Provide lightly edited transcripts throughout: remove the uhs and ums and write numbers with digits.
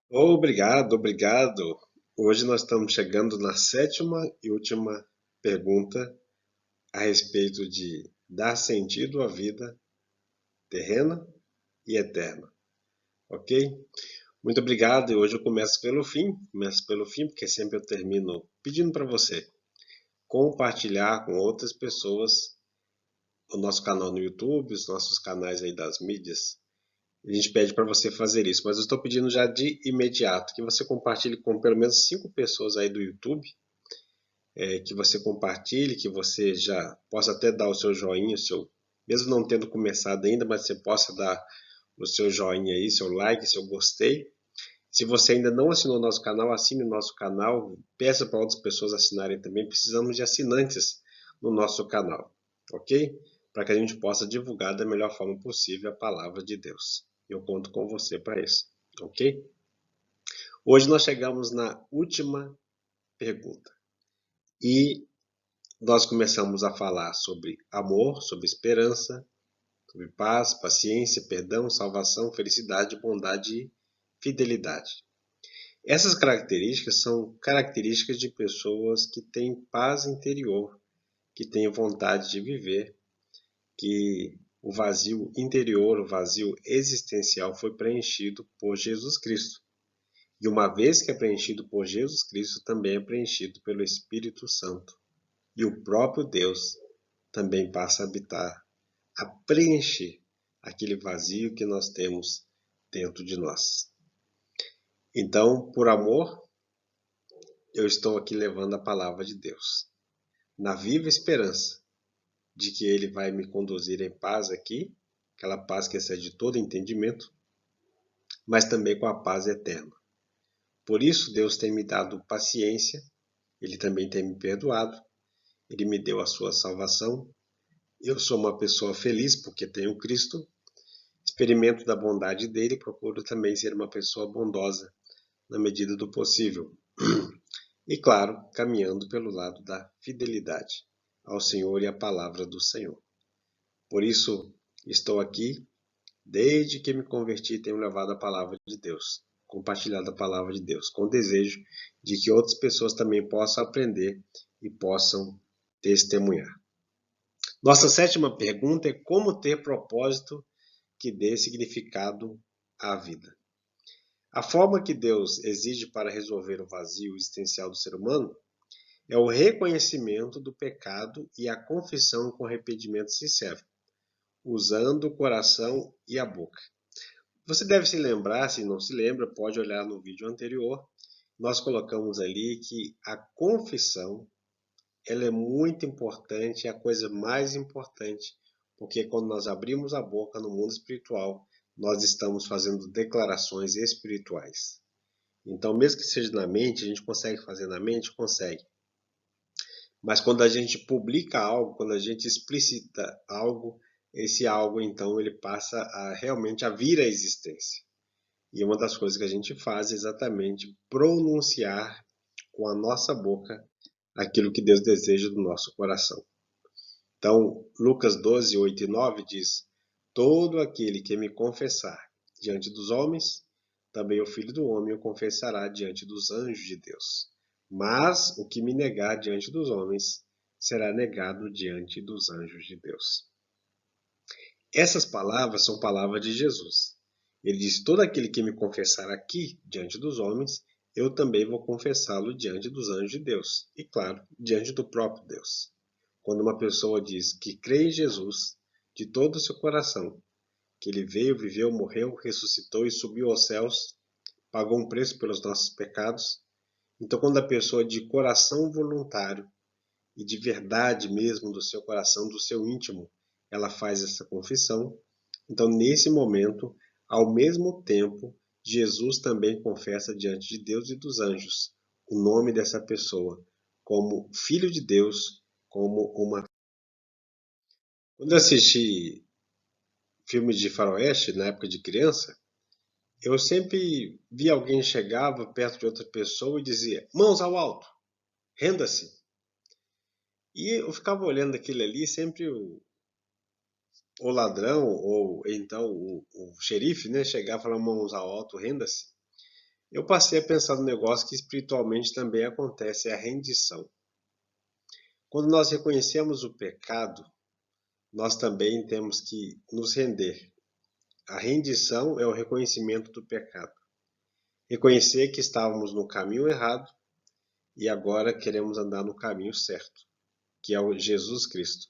Obrigado, obrigado. Hoje nós estamos chegando na sétima e última pergunta a respeito de dar sentido à vida terrena e eterna, ok? Muito obrigado e hoje eu começo pelo fim, porque sempre eu termino pedindo para você compartilhar com outras pessoas o nosso canal no YouTube, os nossos canais aí das mídias. A gente pede para você fazer isso, mas eu estou pedindo já de imediato que você compartilhe com pelo menos 5 pessoas aí do YouTube, que você compartilhe, que você já possa até dar o seu joinha, mesmo não tendo começado ainda, mas você possa dar o seu joinha aí, seu like, seu gostei. Se você ainda não assinou o nosso canal, assine o nosso canal, peça para outras pessoas assinarem também. Precisamos de assinantes no nosso canal, ok? Para que a gente possa divulgar da melhor forma possível a palavra de Deus. Eu conto com você para isso, ok? Hoje nós chegamos na última pergunta e nós começamos a falar sobre amor, sobre esperança, sobre paz, paciência, perdão, salvação, felicidade, bondade e fidelidade. Essas características são características de pessoas que têm paz interior, que têm vontade de viver, que o vazio interior, o vazio existencial foi preenchido por Jesus Cristo. E uma vez que é preenchido por Jesus Cristo, também é preenchido pelo Espírito Santo. E o próprio Deus também passa a habitar, a preencher aquele vazio que nós temos dentro de nós. Então, por amor, eu estou aqui levando a palavra de Deus, na viva esperança de que Ele vai me conduzir em paz aqui, aquela paz que excede todo entendimento, mas também com a paz eterna. Por isso, Deus tem me dado paciência, Ele também tem me perdoado, Ele me deu a sua salvação. Eu sou uma pessoa feliz porque tenho Cristo, experimento da bondade dele e procuro também ser uma pessoa bondosa na medida do possível. E claro, caminhando pelo lado da fidelidade ao Senhor e à palavra do Senhor. Por isso, estou aqui, desde que me converti, tenho levado a palavra de Deus, compartilhado a palavra de Deus, com o desejo de que outras pessoas também possam aprender e possam testemunhar. Nossa sétima pergunta é como ter propósito que dê significado à vida. A forma que Deus exige para resolver o vazio existencial do ser humano é o reconhecimento do pecado e a confissão com arrependimento sincero, usando o coração e a boca. Você deve se lembrar, se não se lembra, pode olhar no vídeo anterior. Nós colocamos ali que a confissão ela é muito importante, é a coisa mais importante, porque quando nós abrimos a boca no mundo espiritual, nós estamos fazendo declarações espirituais. Então, mesmo que seja na mente, a gente consegue fazer na mente? Consegue. Mas quando a gente publica algo, quando a gente explicita algo, esse algo então ele passa a realmente a vir à existência. E uma das coisas que a gente faz é exatamente pronunciar com a nossa boca aquilo que Deus deseja do nosso coração. Então, Lucas 12, 8 e 9 diz: todo aquele que me confessar diante dos homens, também o Filho do Homem o confessará diante dos anjos de Deus. Mas o que me negar diante dos homens, será negado diante dos anjos de Deus. Essas palavras são palavras de Jesus. Ele diz: todo aquele que me confessar aqui diante dos homens, eu também vou confessá-lo diante dos anjos de Deus. E claro, diante do próprio Deus. Quando uma pessoa diz que crê em Jesus de todo o seu coração, que ele veio, viveu, morreu, ressuscitou e subiu aos céus, pagou um preço pelos nossos pecados. Então, quando a pessoa de coração voluntário e de verdade mesmo do seu coração, do seu íntimo, ela faz essa confissão, então nesse momento, ao mesmo tempo, Jesus também confessa diante de Deus e dos anjos o nome dessa pessoa como filho de Deus, como uma. Quando eu assisti filmes de faroeste na época de criança, eu sempre via alguém chegava perto de outra pessoa e dizia: mãos ao alto, renda-se. E eu ficava olhando aquilo ali, sempre o ladrão ou então o xerife, né, chegava e falava: mãos ao alto, renda-se. eu passei a pensar no negócio que espiritualmente também acontece, é a rendição. Quando nós reconhecemos o pecado, nós também temos que nos render. A rendição é o reconhecimento do pecado. Reconhecer que estávamos no caminho errado e agora queremos andar no caminho certo, que é o Jesus Cristo.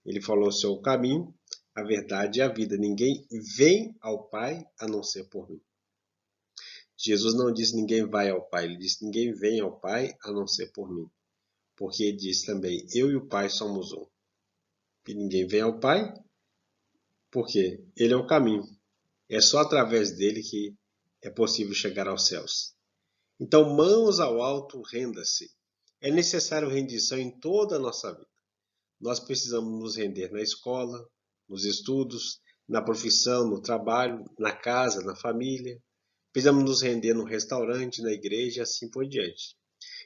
Ele falou: "Sou o caminho, a verdade e a vida. Ninguém vem ao Pai a não ser por mim." Jesus não disse ninguém vai ao Pai, ele disse ninguém vem ao Pai a não ser por mim. Porque ele disse também: "Eu e o Pai somos um." E ninguém vem ao Pai porque ele é o caminho. É só através dele que é possível chegar aos céus. Então, mãos ao alto, renda-se. É necessário rendição em toda a nossa vida. Nós precisamos nos render na escola, nos estudos, na profissão, no trabalho, na casa, na família. Precisamos nos render no restaurante, na igreja e assim por diante.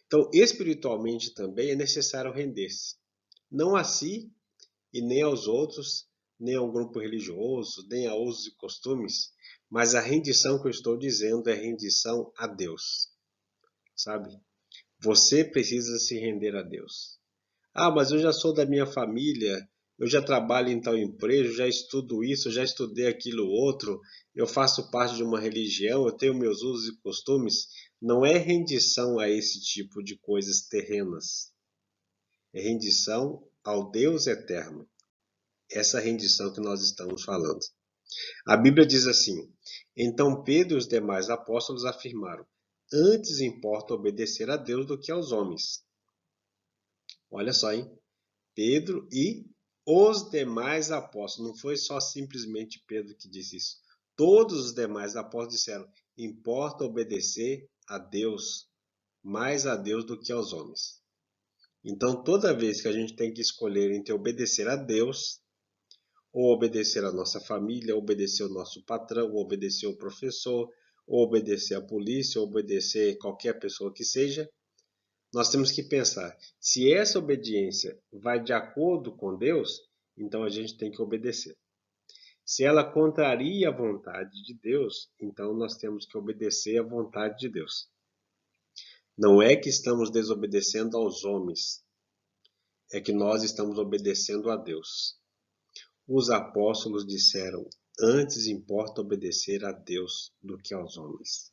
Então, espiritualmente também é necessário render-se. Não a si e nem aos outros, nem ao grupo religioso, nem a usos e costumes, mas a rendição que eu estou dizendo é rendição a Deus, sabe? Você precisa se render a Deus. Ah, mas eu já sou da minha família, eu já trabalho em tal empresa, eu já estudo isso, eu já estudei aquilo outro, eu faço parte de uma religião, eu tenho meus usos e costumes. Não é rendição a esse tipo de coisas terrenas. É rendição ao Deus eterno. Essa rendição que nós estamos falando. A Bíblia diz assim: "Então Pedro e os demais apóstolos afirmaram: Antes importa obedecer a Deus do que aos homens." Olha só, hein? Pedro e os demais apóstolos. Não foi só simplesmente Pedro que disse isso. Todos os demais apóstolos disseram: importa obedecer a Deus, mais a Deus do que aos homens. Então, toda vez que a gente tem que escolher entre obedecer a Deus, ou obedecer a nossa família, ou obedecer o nosso patrão, ou obedecer o professor, ou obedecer a polícia, ou obedecer qualquer pessoa que seja, nós temos que pensar, se essa obediência vai de acordo com Deus, então a gente tem que obedecer. Se ela contraria a vontade de Deus, então nós temos que obedecer à vontade de Deus. Não é que estamos desobedecendo aos homens, é que nós estamos obedecendo a Deus. Os apóstolos disseram: Antes importa obedecer a Deus do que aos homens.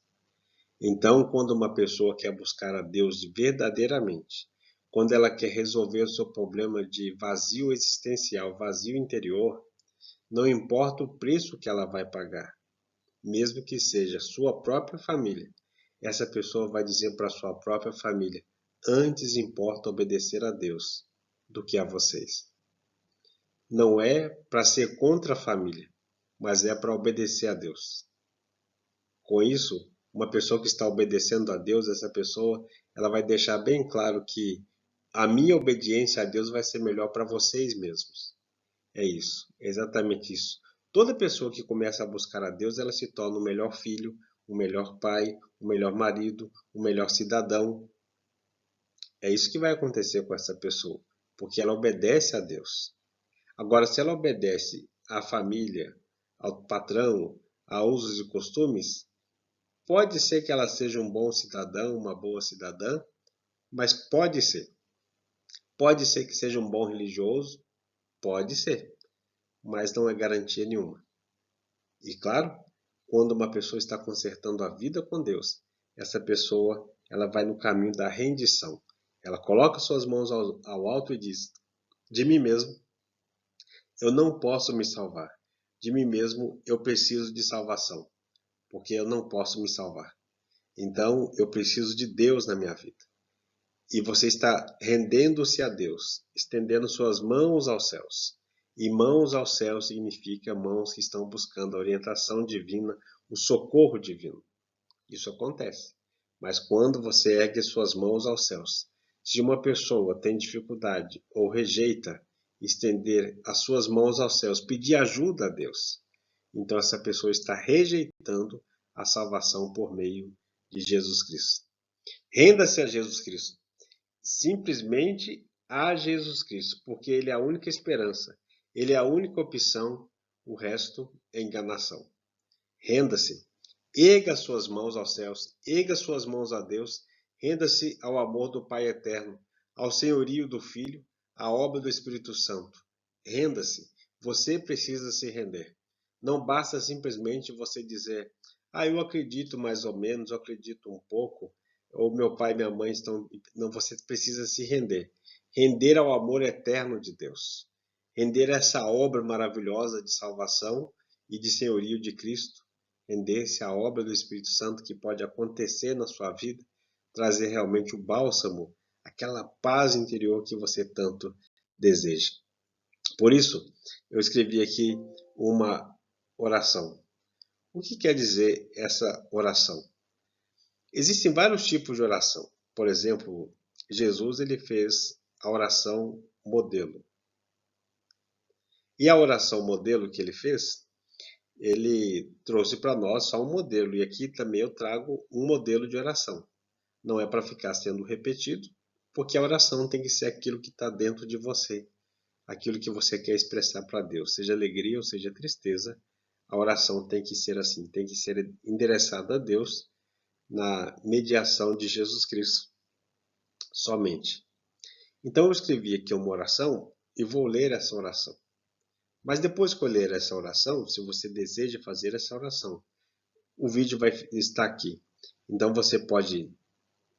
Então, quando uma pessoa quer buscar a Deus verdadeiramente, quando ela quer resolver o seu problema de vazio existencial, vazio interior, não importa o preço que ela vai pagar, mesmo que seja sua própria família, essa pessoa vai dizer para sua própria família: Antes importa obedecer a Deus do que a vocês. Não é para ser contra a família, mas é para obedecer a Deus. Com isso, uma pessoa que está obedecendo a Deus, essa pessoa, ela vai deixar bem claro que a minha obediência a Deus vai ser melhor para vocês mesmos. É isso, é exatamente isso. Toda pessoa que começa a buscar a Deus, ela se torna o melhor filho, o melhor pai, o melhor marido, o melhor cidadão. É isso que vai acontecer com essa pessoa, porque ela obedece a Deus. Agora, se ela obedece à família, ao patrão, a usos e costumes, pode ser que ela seja um bom cidadão, uma boa cidadã, mas pode ser. Pode ser que seja um bom religioso, pode ser, mas não é garantia nenhuma. E claro, quando uma pessoa está consertando a vida com Deus, essa pessoa ela vai no caminho da rendição. Ela coloca suas mãos ao alto e diz: De mim mesmo, eu não posso me salvar. De mim mesmo, eu preciso de salvação, porque eu não posso me salvar. Então, eu preciso de Deus na minha vida. E você está rendendo-se a Deus, estendendo suas mãos aos céus. E mãos aos céus significa mãos que estão buscando a orientação divina, o socorro divino. Isso acontece. Mas quando você ergue suas mãos aos céus, se uma pessoa tem dificuldade ou rejeita estender as suas mãos aos céus, pedir ajuda a Deus, então essa pessoa está rejeitando a salvação por meio de Jesus Cristo. Renda-se a Jesus Cristo. Simplesmente a Jesus Cristo, porque Ele é a única esperança, Ele é a única opção, o resto é enganação. Renda-se. Erga suas mãos aos céus, erga suas mãos a Deus, renda-se ao amor do Pai eterno, ao senhorio do Filho, à obra do Espírito Santo. Renda-se. Você precisa se render. Não basta simplesmente você dizer: eu acredito mais ou menos, eu acredito um pouco, ou meu pai e minha mãe estão. Não, você precisa se render. Render ao amor eterno de Deus. Render a essa obra maravilhosa de salvação e de senhorio de Cristo. Render-se à obra do Espírito Santo que pode acontecer na sua vida, trazer realmente o bálsamo, aquela paz interior que você tanto deseja. Por isso, eu escrevi aqui uma oração. O que quer dizer essa oração? Existem vários tipos de oração. Por exemplo, Jesus ele fez a oração modelo. E a oração modelo que ele fez, ele trouxe para nós só um modelo. E aqui também eu trago um modelo de oração. Não é para ficar sendo repetido, porque a oração tem que ser aquilo que está dentro de você, aquilo que você quer expressar para Deus, seja alegria ou seja tristeza. A oração tem que ser assim, tem que ser endereçada a Deus na mediação de Jesus Cristo somente. Então eu escrevi aqui uma oração e vou ler essa oração. Mas depois que eu ler essa oração, se você deseja fazer essa oração, o vídeo vai estar aqui. Então você pode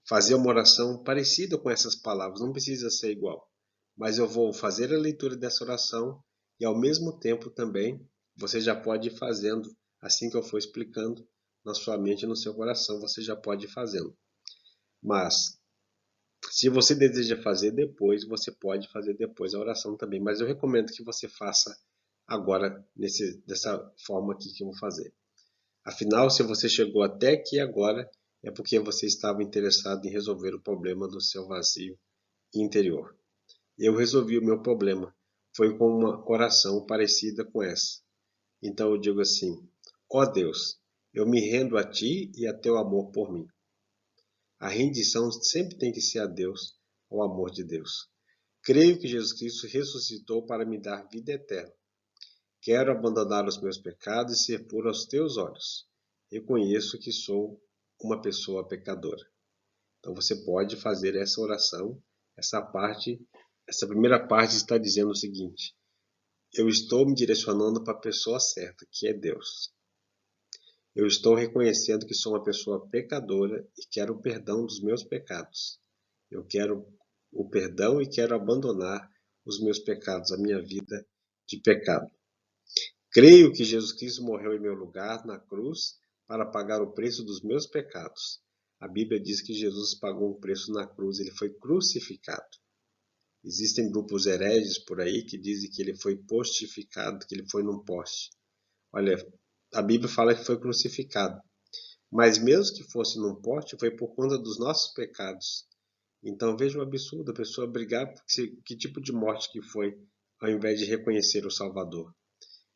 fazer uma oração parecida com essas palavras, não precisa ser igual. Mas eu vou fazer a leitura dessa oração e ao mesmo tempo também você já pode ir fazendo, assim que eu for explicando, na sua mente e no seu coração, você já pode ir fazendo. Mas, se você deseja fazer depois, você pode fazer depois a oração também. Mas eu recomendo que você faça agora, dessa forma aqui que eu vou fazer. Afinal, se você chegou até aqui agora, é porque você estava interessado em resolver o problema do seu vazio interior. Eu resolvi o meu problema. Foi com uma oração parecida com essa. Então eu digo assim: ó Deus, eu me rendo a Ti e a Teu amor por mim. A rendição sempre tem que ser a Deus, ao amor de Deus. Creio que Jesus Cristo ressuscitou para me dar vida eterna. Quero abandonar os meus pecados e ser puro aos Teus olhos. Reconheço que sou uma pessoa pecadora. Então você pode fazer essa oração, essa primeira parte está dizendo o seguinte: eu estou me direcionando para a pessoa certa, que é Deus. Eu estou reconhecendo que sou uma pessoa pecadora e quero o perdão dos meus pecados. Eu quero o perdão e quero abandonar os meus pecados, a minha vida de pecado. Creio que Jesus Cristo morreu em meu lugar na cruz para pagar o preço dos meus pecados. A Bíblia diz que Jesus pagou um preço na cruz, ele foi crucificado. Existem grupos hereges por aí que dizem que ele foi postificado, que ele foi num poste. Olha, a Bíblia fala que foi crucificado. Mas mesmo que fosse num poste, foi por conta dos nossos pecados. Então veja o absurdo, a pessoa brigar por que tipo de morte que foi, ao invés de reconhecer o Salvador.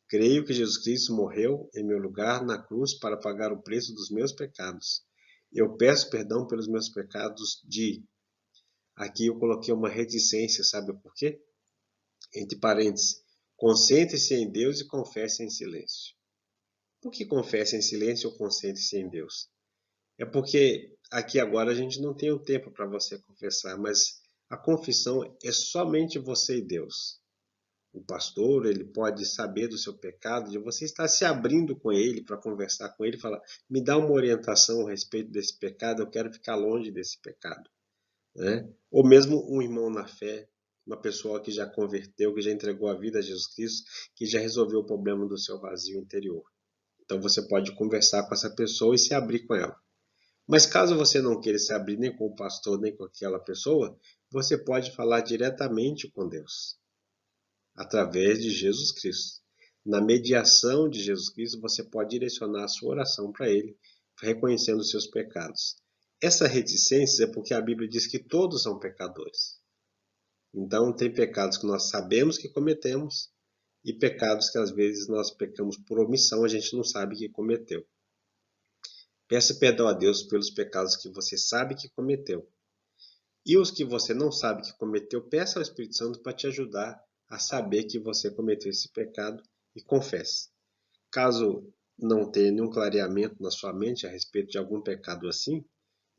Creio que Jesus Cristo morreu em meu lugar na cruz para pagar o preço dos meus pecados. Eu peço perdão pelos meus pecados Aqui eu coloquei uma reticência, sabe por quê? Entre parênteses, concentre-se em Deus e confesse em silêncio. Por que confesse em silêncio ou concentre-se em Deus? É porque aqui agora a gente não tem o tempo para você confessar, mas a confissão é somente você e Deus. O pastor, ele pode saber do seu pecado, de você estar se abrindo com ele para conversar com ele, falar: me dá uma orientação a respeito desse pecado, eu quero ficar longe desse pecado. Né? Ou mesmo um irmão na fé, uma pessoa que já converteu, que já entregou a vida a Jesus Cristo, que já resolveu o problema do seu vazio interior. Então você pode conversar com essa pessoa e se abrir com ela. Mas caso você não queira se abrir nem com o pastor, nem com aquela pessoa, você pode falar diretamente com Deus, através de Jesus Cristo. Na mediação de Jesus Cristo, você pode direcionar a sua oração para Ele, reconhecendo os seus pecados. Essa reticência é porque a Bíblia diz que todos são pecadores. Então, tem pecados que nós sabemos que cometemos e pecados que às vezes nós pecamos por omissão, a gente não sabe que cometeu. Peça perdão a Deus pelos pecados que você sabe que cometeu. E os que você não sabe que cometeu, peça ao Espírito Santo para te ajudar a saber que você cometeu esse pecado e confesse. Caso não ter nenhum clareamento na sua mente a respeito de algum pecado assim,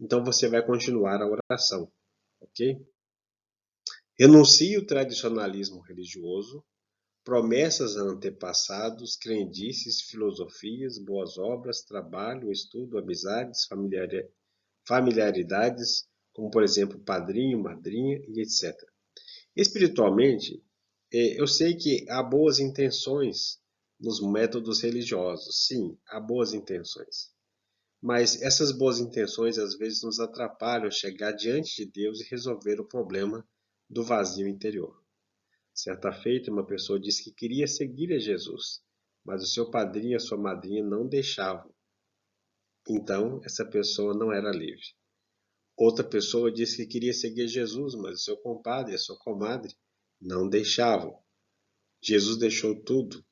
então você vai continuar a oração, ok? Renuncie o tradicionalismo religioso, promessas a antepassados, crendices, filosofias, boas obras, trabalho, estudo, amizades, familiaridades, como por exemplo padrinho, madrinha e etc. Espiritualmente, eu sei que há boas intenções nos métodos religiosos, sim, há boas intenções. Mas essas boas intenções às vezes nos atrapalham a chegar diante de Deus e resolver o problema do vazio interior. Certa feita, uma pessoa disse que queria seguir a Jesus, mas o seu padrinho e a sua madrinha não deixavam. Então, essa pessoa não era livre. Outra pessoa disse que queria seguir Jesus, mas o seu compadre e a sua comadre não deixavam. Jesus deixou tudo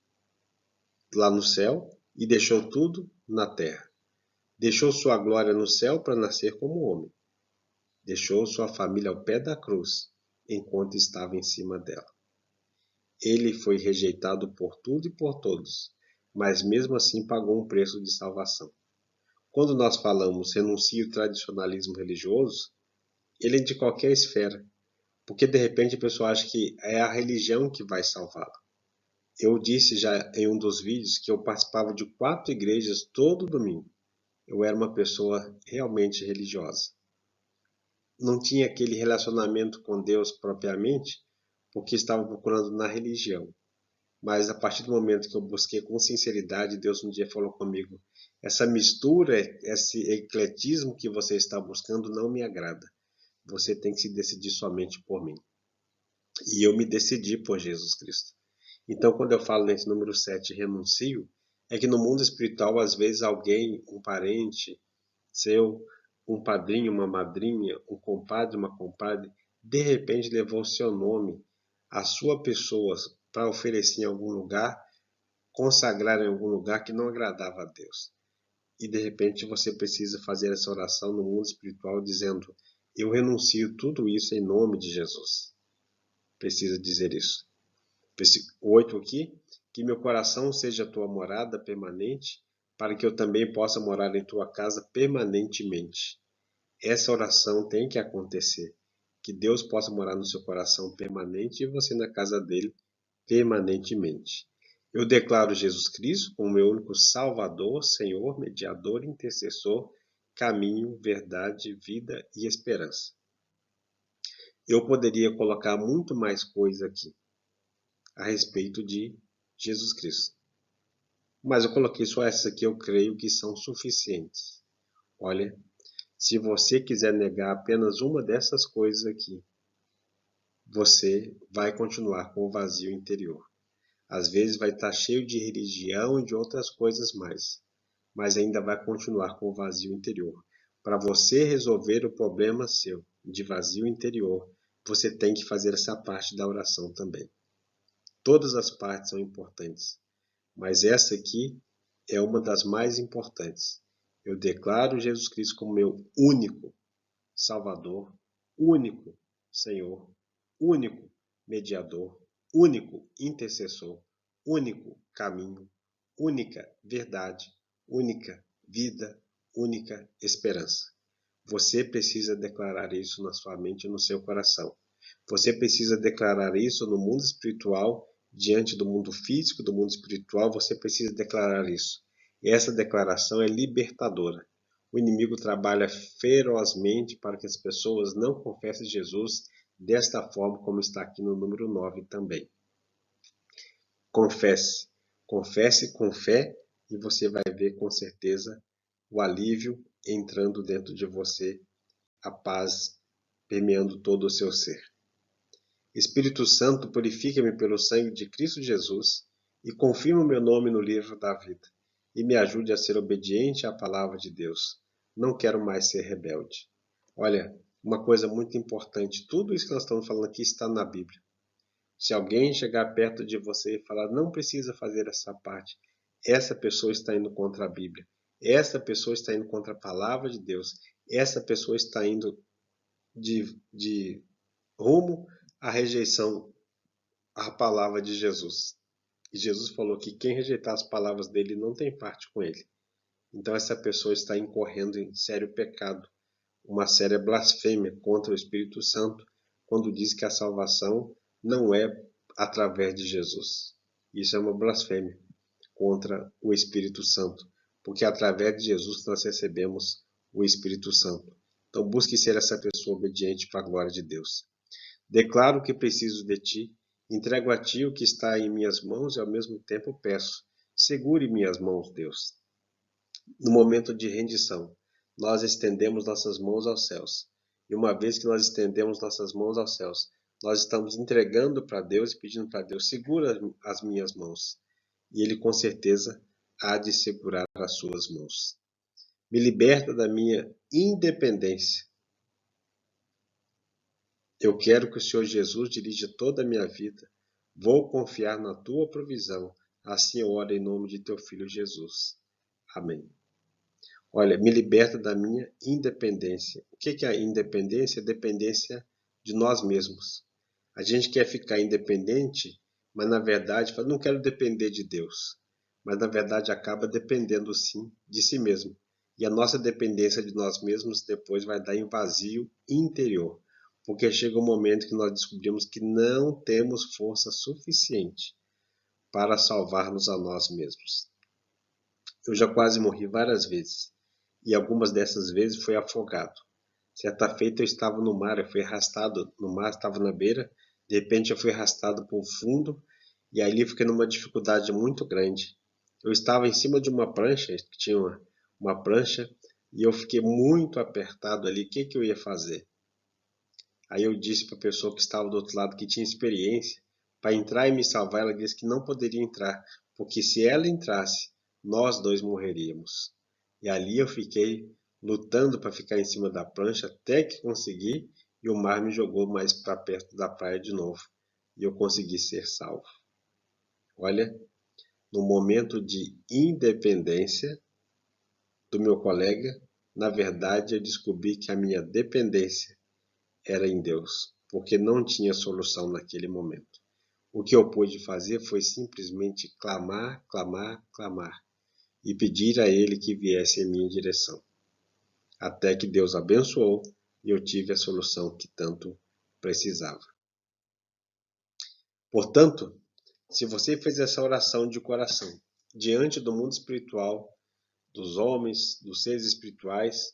lá no céu e deixou tudo na terra. Deixou sua glória no céu para nascer como homem. Deixou sua família ao pé da cruz, enquanto estava em cima dela. Ele foi rejeitado por tudo e por todos, mas mesmo assim pagou um preço de salvação. Quando nós falamos renuncie o tradicionalismo religioso, ele é de qualquer esfera, porque de repente a pessoa acha que é a religião que vai salvá-la. Eu disse já em um dos vídeos que eu participava de 4 igrejas todo domingo. Eu era uma pessoa realmente religiosa. Não tinha aquele relacionamento com Deus propriamente, porque estava procurando na religião. Mas a partir do momento que eu busquei com sinceridade, Deus um dia falou comigo: essa mistura, esse ecletismo que você está buscando não me agrada. Você tem que se decidir somente por mim. E eu me decidi por Jesus Cristo. Então, quando eu falo nesse número 7, renuncio, é que no mundo espiritual, às vezes alguém, um parente seu, um padrinho, uma madrinha, um compadre, uma compadre, de repente levou o seu nome, a sua pessoa, para oferecer em algum lugar, consagrar em algum lugar que não agradava a Deus. E de repente você precisa fazer essa oração no mundo espiritual dizendo: eu renuncio tudo isso em nome de Jesus. Precisa dizer isso. 8 aqui, que meu coração seja a tua morada permanente, para que eu também possa morar em tua casa permanentemente. Essa oração tem que acontecer. Que Deus possa morar no seu coração permanente e você na casa dele permanentemente. Eu declaro Jesus Cristo como meu único Salvador, Senhor, mediador, intercessor, caminho, verdade, vida e esperança. Eu poderia colocar muito mais coisa aqui a respeito de Jesus Cristo. Mas eu coloquei só essas aqui, eu creio que são suficientes. Olha, se você quiser negar apenas uma dessas coisas aqui, você vai continuar com o vazio interior. Às vezes vai estar cheio de religião e de outras coisas mais, mas ainda vai continuar com o vazio interior. Para você resolver o problema seu de vazio interior, você tem que fazer essa parte da oração também. Todas as partes são importantes, mas essa aqui é uma das mais importantes. Eu declaro Jesus Cristo como meu único Salvador, único Senhor, único mediador, único intercessor, único caminho, única verdade, única vida, única esperança. Você precisa declarar isso na sua mente e no seu coração. Você precisa declarar isso no mundo espiritual, diante do mundo físico, do mundo espiritual, você precisa declarar isso. E essa declaração é libertadora. O inimigo trabalha ferozmente para que as pessoas não confessem Jesus desta forma, como está aqui no número 9 também. Confesse. Confesse com fé e você vai ver com certeza o alívio entrando dentro de você, a paz permeando todo o seu ser. Espírito Santo, purifica-me pelo sangue de Cristo Jesus e confirma o meu nome no livro da vida e me ajude a ser obediente à palavra de Deus. Não quero mais ser rebelde. Olha, uma coisa muito importante, tudo isso que nós estamos falando aqui está na Bíblia. Se alguém chegar perto de você e falar, não precisa fazer essa parte, essa pessoa está indo contra a Bíblia. Essa pessoa está indo contra a palavra de Deus. Essa pessoa está indo de rumo à rejeição à palavra de Jesus. E Jesus falou que quem rejeitar as palavras dele não tem parte com ele. Então essa pessoa está incorrendo em sério pecado, uma séria blasfêmia contra o Espírito Santo, quando diz que a salvação não é através de Jesus. Isso é uma blasfêmia contra o Espírito Santo, porque através de Jesus nós recebemos o Espírito Santo. Então busque ser essa pessoa obediente para a glória de Deus. Declaro que preciso de ti, entrego a ti o que está em minhas mãos e ao mesmo tempo peço, segure minhas mãos, Deus. No momento de rendição, nós estendemos nossas mãos aos céus. E uma vez que nós estendemos nossas mãos aos céus, nós estamos entregando para Deus e pedindo para Deus, segura as minhas mãos. E Ele com certeza há de segurar as suas mãos. Me liberta da minha independência. Eu quero que o Senhor Jesus dirija toda a minha vida. Vou confiar na tua provisão. Assim eu oro em nome de teu Filho Jesus. Amém. Olha, me liberta da minha independência. O que é a independência? Dependência de nós mesmos. A gente quer ficar independente, mas na verdade fala, não quero depender de Deus. Mas na verdade acaba dependendo sim de si mesmo. E a nossa dependência de nós mesmos depois vai dar em vazio interior. Porque chega um momento que nós descobrimos que não temos força suficiente para salvar-nos a nós mesmos. Eu já quase morri várias vezes. E algumas dessas vezes foi afogado. Certa feita eu estava no mar, eu fui arrastado no mar, estava na beira, de repente eu fui arrastado para o fundo e ali fiquei numa dificuldade muito grande. Eu estava em cima de uma prancha, que tinha uma prancha, e eu fiquei muito apertado ali, o que eu ia fazer? Aí eu disse para a pessoa que estava do outro lado, que tinha experiência, para entrar e me salvar, ela disse que não poderia entrar, porque se ela entrasse, nós dois morreríamos. E ali eu fiquei lutando para ficar em cima da prancha até que consegui e o mar me jogou mais para perto da praia de novo e eu consegui ser salvo. Olha, no momento de independência do meu colega, na verdade eu descobri que a minha dependência era em Deus, porque não tinha solução naquele momento. O que eu pude fazer foi simplesmente clamar, clamar, clamar e pedir a Ele que viesse em minha direção. Até que Deus abençoou e eu tive a solução que tanto precisava. Portanto, se você fez essa oração de coração, diante do mundo espiritual, dos homens, dos seres espirituais,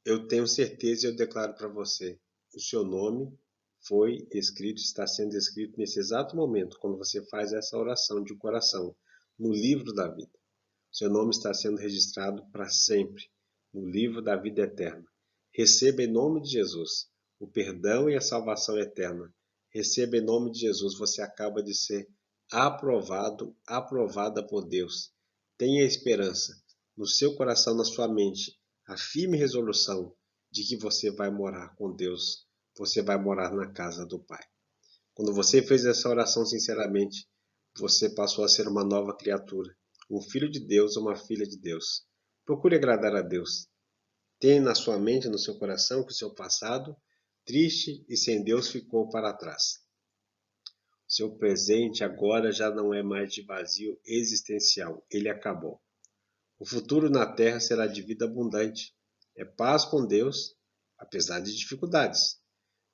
eu tenho certeza e eu declaro para você, o seu nome foi escrito, está sendo escrito nesse exato momento, quando você faz essa oração de coração, no livro da vida. Seu nome está sendo registrado para sempre, no livro da vida eterna. Receba em nome de Jesus o perdão e a salvação eterna. Receba em nome de Jesus, você acaba de ser aprovado, aprovada por Deus. Tenha esperança no seu coração, na sua mente, a firme resolução de que você vai morar com Deus, você vai morar na casa do Pai. Quando você fez essa oração sinceramente, você passou a ser uma nova criatura, um filho de Deus ou uma filha de Deus. Procure agradar a Deus. Tenha na sua mente, no seu coração, que o seu passado, triste e sem Deus, ficou para trás. Seu presente agora já não é mais de vazio existencial, ele acabou. O futuro na terra será de vida abundante. É paz com Deus, apesar de dificuldades.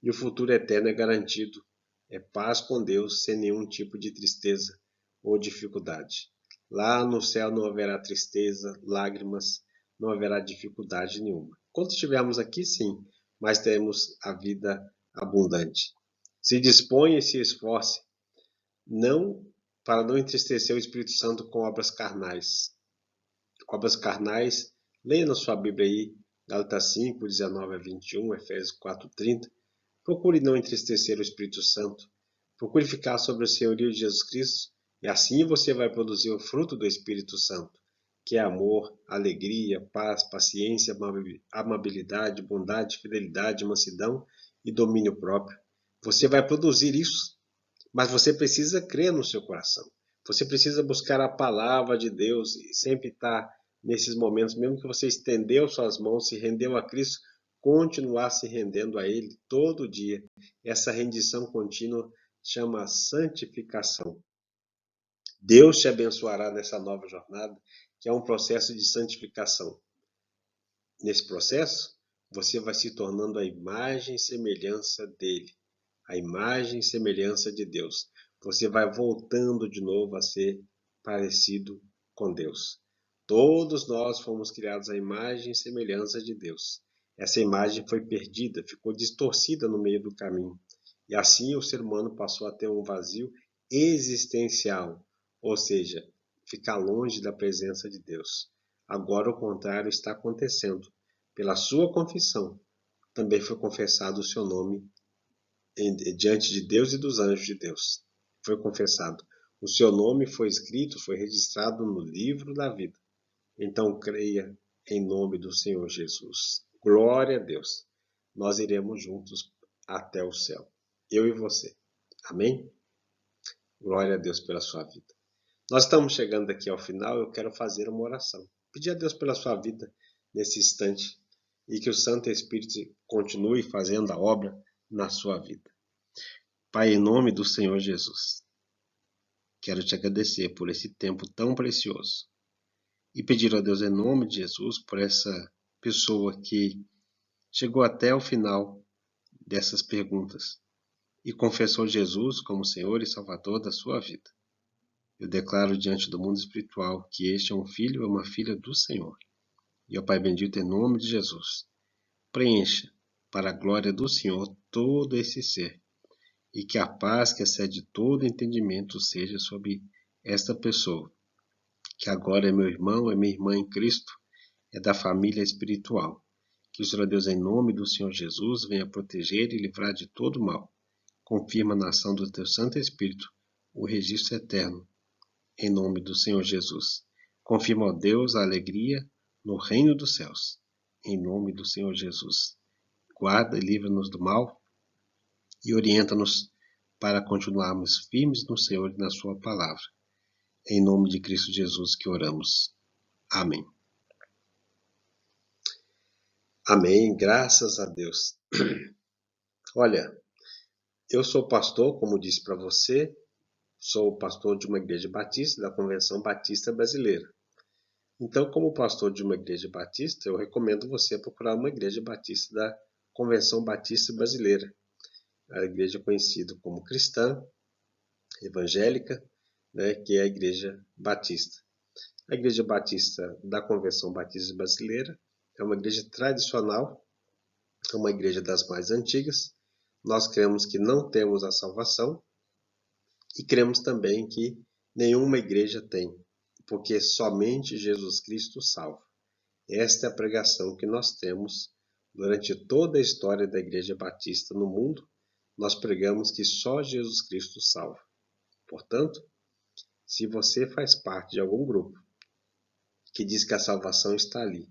E o futuro eterno é garantido. É paz com Deus, sem nenhum tipo de tristeza ou dificuldade. Lá no céu não haverá tristeza, lágrimas, não haverá dificuldade nenhuma. Quando estivermos aqui, sim, mas teremos a vida abundante. Se disponha e se esforce, não para não entristecer o Espírito Santo com obras carnais. Obras carnais, leia na sua Bíblia aí, Gálatas 5, 19 a 21, Efésios 4, 30. Procure não entristecer o Espírito Santo. Procure ficar sobre o senhorio de Jesus Cristo e assim você vai produzir o fruto do Espírito Santo, que é amor, alegria, paz, paciência, amabilidade, bondade, fidelidade, mansidão e domínio próprio. Você vai produzir isso, mas você precisa crer no seu coração. Você precisa buscar a palavra de Deus e sempre estar nesses momentos, mesmo que você estendeu suas mãos, se rendeu a Cristo, continuar se rendendo a Ele todo dia. Essa rendição contínua chama santificação. Deus te abençoará nessa nova jornada, que é um processo de santificação. Nesse processo, você vai se tornando a imagem e semelhança dele, a imagem e semelhança de Deus. Você vai voltando de novo a ser parecido com Deus. Todos nós fomos criados à imagem e semelhança de Deus. Essa imagem foi perdida, ficou distorcida no meio do caminho. E assim o ser humano passou a ter um vazio existencial, ou seja, ficar longe da presença de Deus. Agora o contrário está acontecendo. Pela sua confissão, também foi confessado o seu nome diante de Deus e dos anjos de Deus. Foi confessado. O seu nome foi escrito, foi registrado no livro da vida. Então creia em nome do Senhor Jesus. Glória a Deus. Nós iremos juntos até o céu. Eu e você. Amém? Glória a Deus pela sua vida. Nós estamos chegando aqui ao final. Eu quero fazer uma oração. Pedir a Deus pela sua vida nesse instante e que o Santo Espírito continue fazendo a obra na sua vida. Pai, em nome do Senhor Jesus, quero te agradecer por esse tempo tão precioso e pedir a Deus em nome de Jesus por essa pessoa que chegou até o final dessas perguntas e confessou Jesus como Senhor e Salvador da sua vida. Eu declaro diante do mundo espiritual que este é um filho ou uma filha do Senhor. E, ó Pai bendito, em nome de Jesus, preencha para a glória do Senhor todo esse ser e que a paz que excede todo entendimento seja sobre esta pessoa, que agora é meu irmão, é minha irmã em Cristo, é da família espiritual. Que o Senhor Deus, em nome do Senhor Jesus, venha proteger e livrar de todo mal. Confirma na ação do teu Santo Espírito o registro eterno, em nome do Senhor Jesus. Confirma, ó Deus, a alegria no reino dos céus, em nome do Senhor Jesus. Guarda e livra-nos do mal e orienta-nos para continuarmos firmes no Senhor e na sua palavra. Em nome de Cristo Jesus que oramos. Amém. Amém. Graças a Deus. Olha, eu sou pastor, como disse para você, sou pastor de uma igreja batista da Convenção Batista Brasileira. Então, como pastor de uma igreja batista, eu recomendo você procurar uma igreja batista da Convenção Batista Brasileira, a igreja conhecida como cristã, evangélica, né, que é a Igreja Batista. A Igreja Batista da Convenção Batista Brasileira é uma igreja tradicional, é uma igreja das mais antigas. Nós cremos que não temos a salvação e cremos também que nenhuma igreja tem, porque somente Jesus Cristo salva. Esta é a pregação que nós temos durante toda a história da Igreja Batista no mundo. Nós pregamos que só Jesus Cristo salva. Portanto, se você faz parte de algum grupo que diz que a salvação está ali,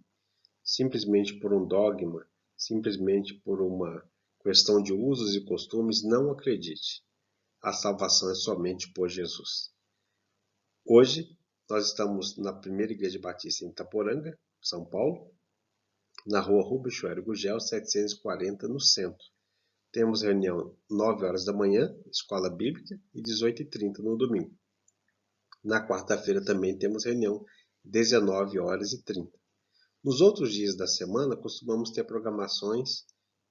simplesmente por um dogma, simplesmente por uma questão de usos e costumes, não acredite. A salvação é somente por Jesus. Hoje, nós estamos na primeira igreja batista em Itaporanga, São Paulo, na rua Rubens Joelho Gugel, 740, no centro. Temos reunião 9 horas da manhã, escola bíblica, e 18h30 no domingo. Na quarta-feira também temos reunião 19 horas e 30. Nos outros dias da semana, costumamos ter programações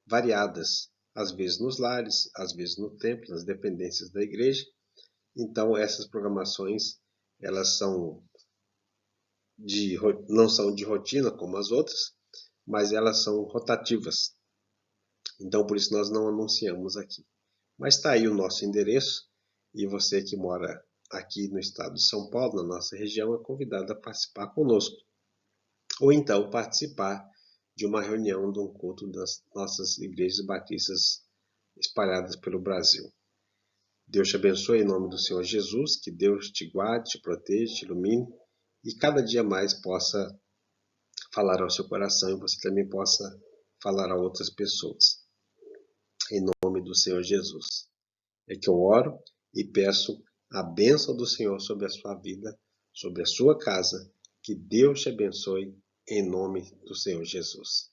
variadas, às vezes nos lares, às vezes no templo, nas dependências da igreja. Então, essas programações, elas não são de rotina como as outras, mas elas são rotativas. Então, por isso nós não anunciamos aqui. Mas está aí o nosso endereço e você que mora aqui no estado de São Paulo, na nossa região, é convidado a participar conosco. Ou então participar de uma reunião de um culto das nossas igrejas batistas espalhadas pelo Brasil. Deus te abençoe em nome do Senhor Jesus, que Deus te guarde, te proteja, te ilumine e cada dia mais possa falar ao seu coração e você também possa falar a outras pessoas. Em nome do Senhor Jesus. É que eu oro e peço a bênção do Senhor sobre a sua vida, sobre a sua casa. Que Deus te abençoe em nome do Senhor Jesus.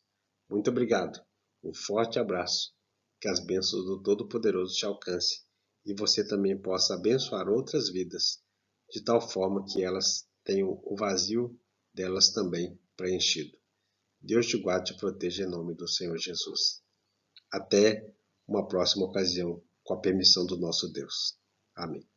Muito obrigado. Um forte abraço. Que as bênçãos do Todo-Poderoso te alcance e você também possa abençoar outras vidas, de tal forma que elas tenham o vazio delas também preenchido. Deus te guarde e te proteja em nome do Senhor Jesus. Até uma próxima ocasião, com a permissão do nosso Deus. Amém.